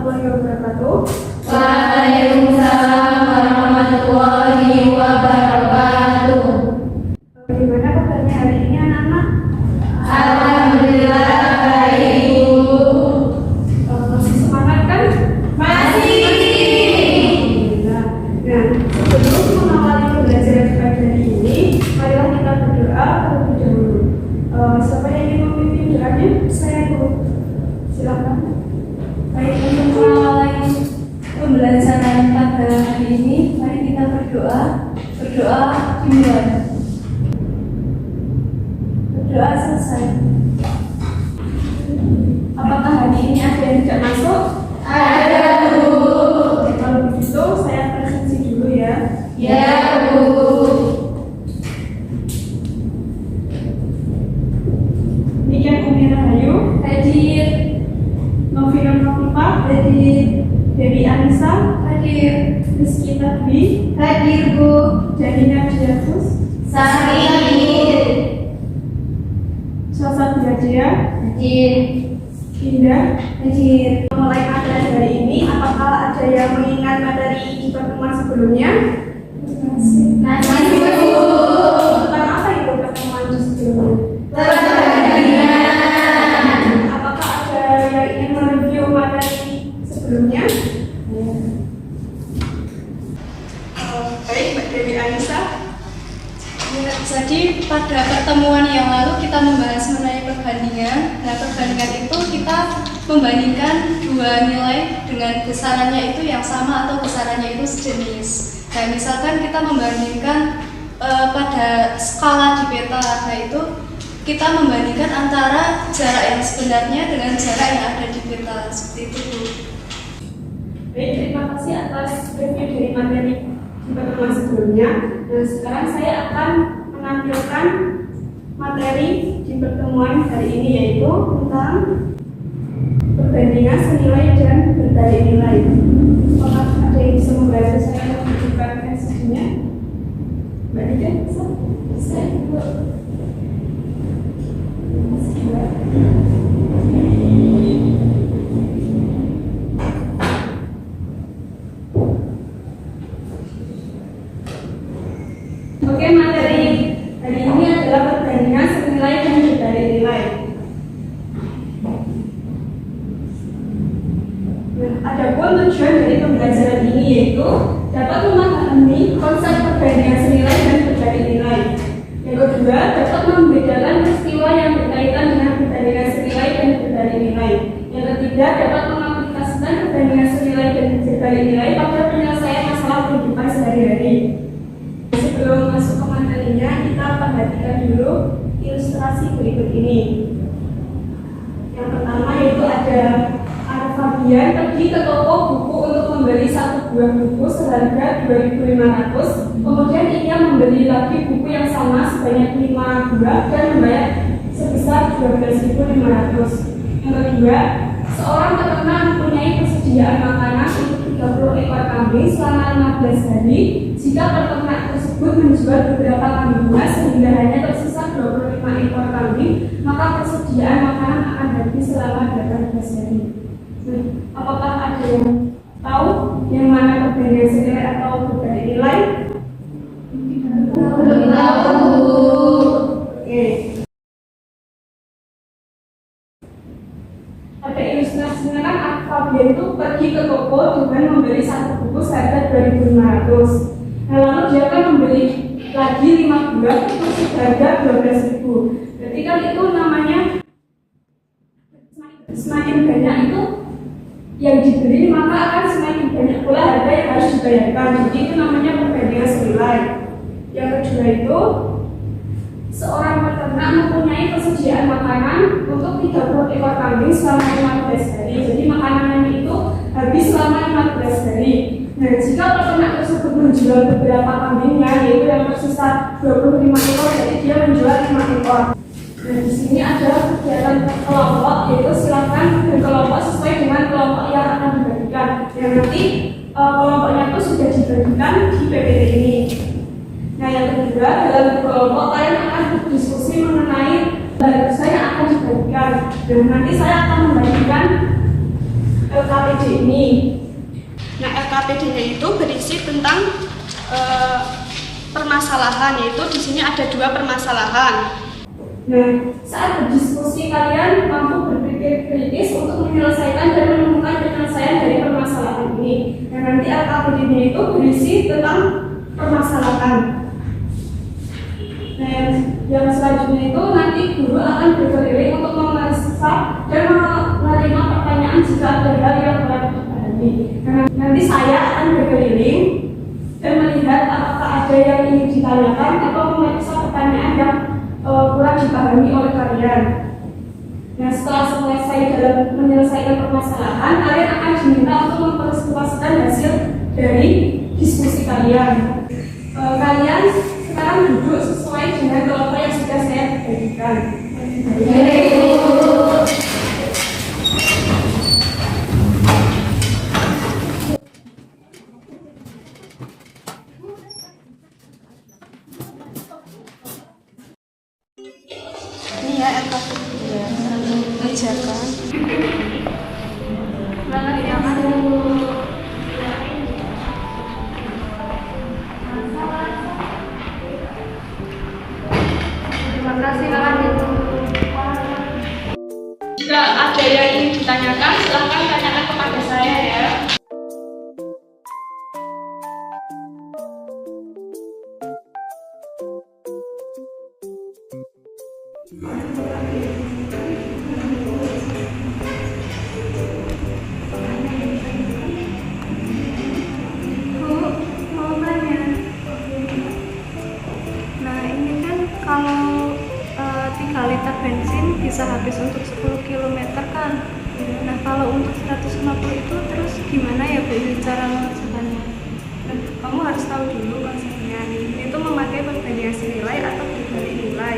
warahmatullahi wabarakatuh. Waalaikumsalam warahmatullahi wabarakatuh. Bagaimana kabarnya hari ini anak-anak? Alhamdulillah baik, Bu. Masih semangat kan? Masih. Nah, sebelum mengawali pembelajaran pada hari ini, marilah kita berdoa terlebih dahulu. Siapa yang ingin memimpin doanya? Saya dulu. Silakan. Baik, untuk mengawali pembelajaran pada hari ini, mari kita berdoa. Berdoa dimulai. Berdoa selesai. Apakah hari ini ada yang tidak masuk? Ada, Bu. Kalau begitu, saya presentasi dulu ya. Ya, Bu. Demikian Umi Rahayu, Hadir. Novina Novipa, Hadir. Dewi Anissa, Hadir. Rizky Tadwi, Hadir, Bu. Janina Diatus, Hadir. Salsa Diajia, Hadir. Indah. Hadir. Mulai materi hari ini, apakah ada yang mengingat materi di pertemuan sebelumnya? Masih, Bu. Tentang apa itu pertemuan sebelumnya? Perbandingan. Apakah ada yang ingin mereview materi sebelumnya? Baik, Mbak Dewi Anissa. Ya, jadi pada pertemuan yang lalu kita membahas mengenai perbandingan. Nah, perbandingan itu kita membandingkan dua nilai dengan besarannya itu yang sama atau besarannya itu sejenis. Nah, misalkan kita membandingkan pada skala di peta, nah itu kita membandingkan antara jarak yang sebenarnya dengan jarak yang ada di peta, seperti itu, Bu. Baik, terima kasih atas review dari materi di pertemuan sebelumnya. Dan sekarang saya akan menampilkan materi di pertemuan hari ini, yaitu tentang perbandingan senilai dan berbalik nilai. Apakah ada yang bisa membantu saya menunjukkan hasilnya? Mbak Dika, bisa? Bisa, Bu. Oke, materi hari ini adalah perbandingan senilai dan berbalik nilai. Adapun tujuan dari pembelajaran ini yaitu dapat memahami konsep perbandingan senilai dan berbalik nilai. Yang kedua, dapat membedakan peristiwa yang berkaitan dengan perbandingan senilai dan berbalik nilai. Yang ketiga, dapat mengaplikasikan perbandingan senilai dan berbalik nilai pada penyelesaian masalah kehidupan sehari-hari. Sebelum masuk ke materinya, kita perhatikan dulu ilustrasi berikut ini. Yang pertama yaitu ada Fabian pergi ke toko buku untuk membeli satu buah buku seharga 2.500. Kemudian ia membeli lagi buku yang sama sebanyak 5 buah dan membayar sebesar 12.500. Yang kedua, seorang peternak mempunyai persediaan makanan untuk 30 ekor kambing selama 15 hari. Jika peternak tersebut menjual beberapa kambingnya sehingga hanya tersisa 25 ekor kambing, maka persediaan makanan akan habis selama 18 hari. Apakah ada yang tahu yang mana perbandingan senilai atau berbalik nilai? Belum tahu. Oke. Ada ilustrasinya kan, Fabian itu pergi ke toko dengan membeli satu buku seharga 2.500. Nah, lalu dia kan membeli lagi 5 buah itu seharga 12.000. Berarti kan itu namanya semakin banyak itu yang dibeli, maka akan semakin banyak pula harga yang harus dibayarkan. Jadi itu namanya perbandingan senilai. Yang kedua itu, seorang peternak mempunyai persediaan makanan untuk 30 ekor kambing selama 15 hari. Jadi makanannya itu habis selama 15 hari. Nah, jika peternak tersebut menjual beberapa kambingnya, yaitu yang tersisa 25 ekor, jadi dia menjual 5 ekor. Nah, di sini ada kegiatan kelompok, yaitu silakan berkelompok sesuai dengan kelompok yang akan dibagikan. Yang nanti kelompoknya itu sudah dibagikan di PPT ini. Nah, yang kedua, dalam kelompok kalian akan berdiskusi mengenai bahan yang akan dibagikan. Dan nanti saya akan membagikan LKPD ini. Nah, LKPD-nya itu berisi tentang permasalahan, yaitu di sini ada 2 permasalahan. Nah, saat berdiskusi kalian mampu berpikir kritis untuk menyelesaikan dan menemukan penyelesaian dari permasalahan ini. Dan nanti LKPD-nya itu berisi tentang permasalahan. Dan yang selanjutnya itu nanti guru akan berkeliling untuk memeriksa dan menerima pertanyaan jika ada hal yang kurang dipahami. Nanti saya akan berkeliling dan melihat apakah ada yang ingin ditanyakan atau memeriksa pertanyaan yang kurang dipahami oleh kalian. Nah, setelah selesai dalam menyelesaikan permasalahan, kalian akan diminta untuk mempresentasikan hasil dari diskusi kalian. Kalian sekarang duduk sesuai dengan kelompok yang sudah saya berikan. Ini ya LKPD-nya, mengerjakan. Terima kasih, jika ada yang ingin ditanyakan, silahkan tanyakan kepada saya ya. Mau tanya. Nah, ini kan kalau 3 liter bensin bisa habis untuk 10 km kan. Nah, kalau untuk 150 itu terus gimana ya Bu cara mengerjakannya? Nah, kamu harus tahu dulu konsepnya. Itu memakai perbandingan nilai atau berbalik nilai.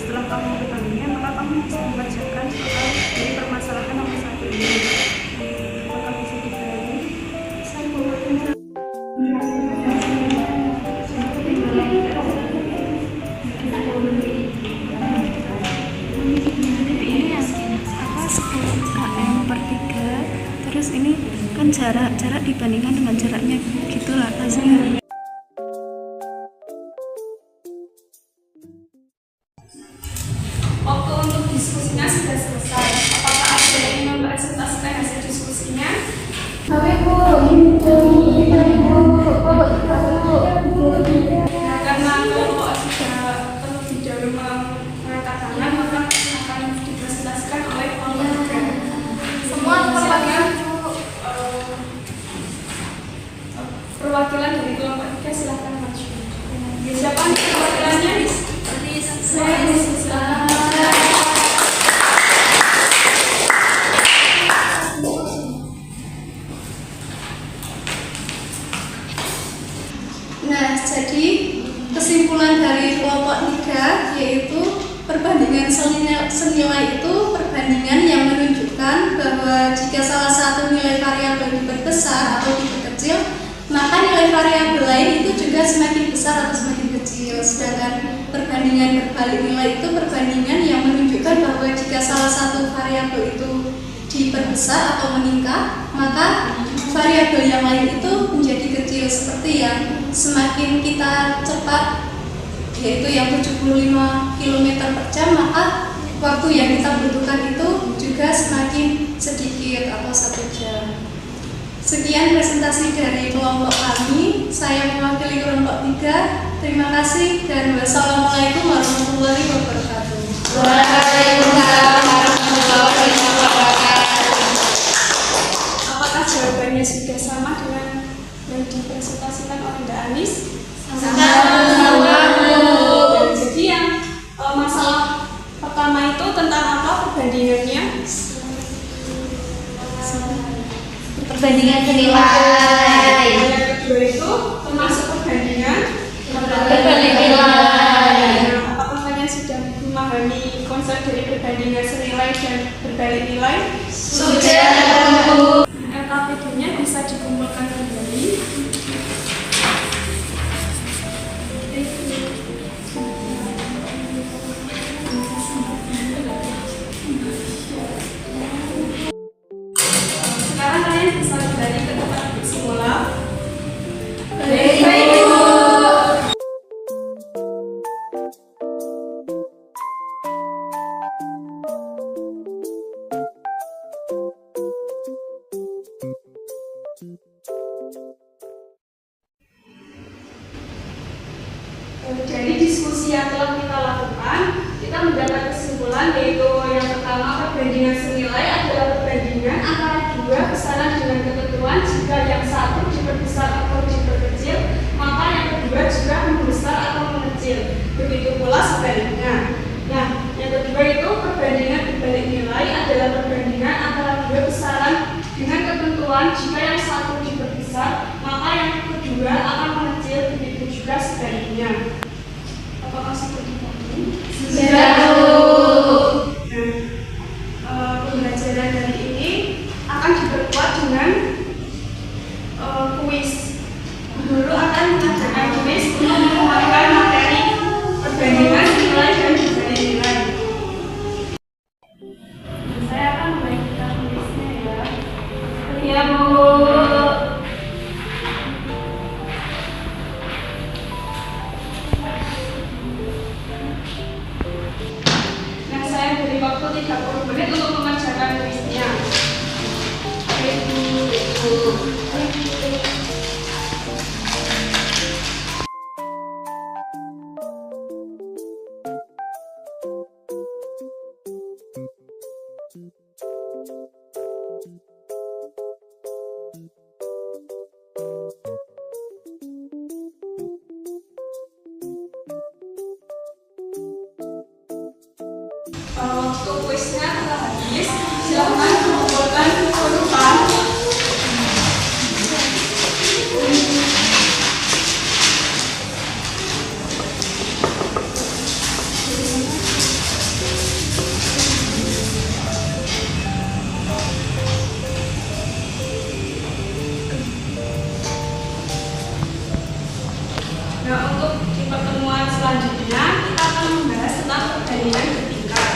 Setelah kamu mengetahuinya, maka kamu bisa mengerjakan soal dari permasalahan nomor 1 ini. Apakah bisa dibalik? Saya buat terus ini kan jarak dibandingkan dengan jaraknya gitulah hasilnya. Waktu untuk diskusinya sudah selesai. Apakah ada yang ingin mempresentasikan hasil diskusinya? Kami Bu, Nah, karena kelompok sudah terlebih dahulu mengangkat tangan, maka akan dipresentasikan oleh kelompok 3. Semua perwakilan perwakilan dari kelompok 3 silahkan maju. Siapa perwakilannya? Saya silakan. Nah, jadi kesimpulan dari kelompok 3 yaitu perbandingan senilai itu perbandingan yang menunjukkan bahwa jika salah satu nilai variabel diperbesar atau diperkecil, maka nilai variabel lain itu juga semakin besar atau semakin kecil. Sedangkan perbandingan berbalik nilai itu perbandingan yang menunjukkan bahwa jika salah satu variabel itu diperbesar atau meningkat, maka variabel yang lain itu menjadi kecil. Seperti yang semakin kita cepat, yaitu yang 75 km per jam, maka waktu yang kita butuhkan itu juga semakin sedikit atau 1 jam. Sekian presentasi dari kelompok kami. Saya mewakili kelompok 3. Terima kasih dan wassalamualaikum warahmatullahi wabarakatuh. Waalaikumsalam warahmatullahi wabarakatuh. Apakah jawabannya sudah sama dengan yang dipresentasikan oleh Mbak Anis? Sama-sama, Bu. Jadi yang masalah pertama itu tentang apa perbandingannya? Perbandingan nilai. Yang kedua itu termasuk perbandingan Berbalik nilai. Nah, apakah kalian sudah memahami konsep dari perbandingan senilai dan berbalik nilai? Sudah, Bu. LKPD-nya bisa dikumpulkan kembali. Sekarang kalian Dari diskusi yang telah kita lakukan, kita mendapat kesimpulan yaitu yang pertama, perbandingan senilai adalah perbandingan antara dua besaran dengan ketentuan jika yang satu diperbesar atau diperkecil, maka yang kedua juga membesar atau mengecil. Begitu pula sebaliknya. Nah, yang kedua itu perbandingan dibalik nilai adalah perbandingan antara dua besaran dengan ketentuan jika yang satu diperbesar, maka yang kedua akan mengecil. Begitu juga sebaliknya. Apakah seperti ini? Sudah. Pembelajaran hari ini akan diperkuat dengan kuis. Guru akan mengajarkan kuis untuk menguatkan materi perbandingan nilai dan dibalik nilai. Saya akan membagikan kuisnya ya. Iya, Bu. Nah, saya beri waktu 30 menit untuk mengerjakan kuisnya. Waktu kuisnya telah habis, silakan mengumpulkan urutan. Nah, untuk di pertemuan selanjutnya kita akan membahas tentang perbandingan bertingkat.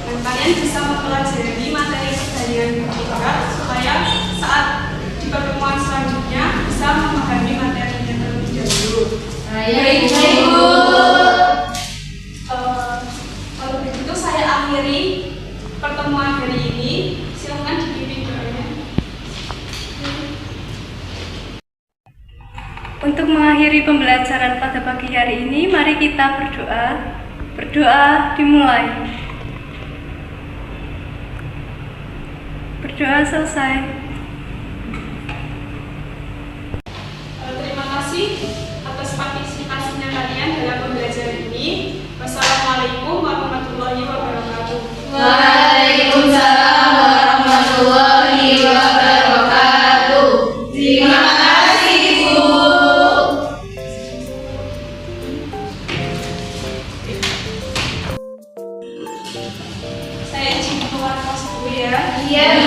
Dan kalian bisa mempelajari materi perbandingan bertingkat supaya saat di pertemuan selanjutnya bisa memahami materinya terlebih dahulu. Baik, Bu. Kalau begitu saya akhiri pertemuan hari ini. Silakan dipimpin doanya. Untuk mengakhiri pembelajaran pada pagi hari ini, mari kita berdoa. Berdoa dimulai. Berdoa selesai. Terima kasih atas partisipasinya kalian dalam pembelajaran ini. Wassalamualaikum warahmatullahi wabarakatuh. Waalaikumsalam warahmatullahi wabarakatuh. Terima kasih, Bu. Saya izin keluar kelas dulu ya. Iya,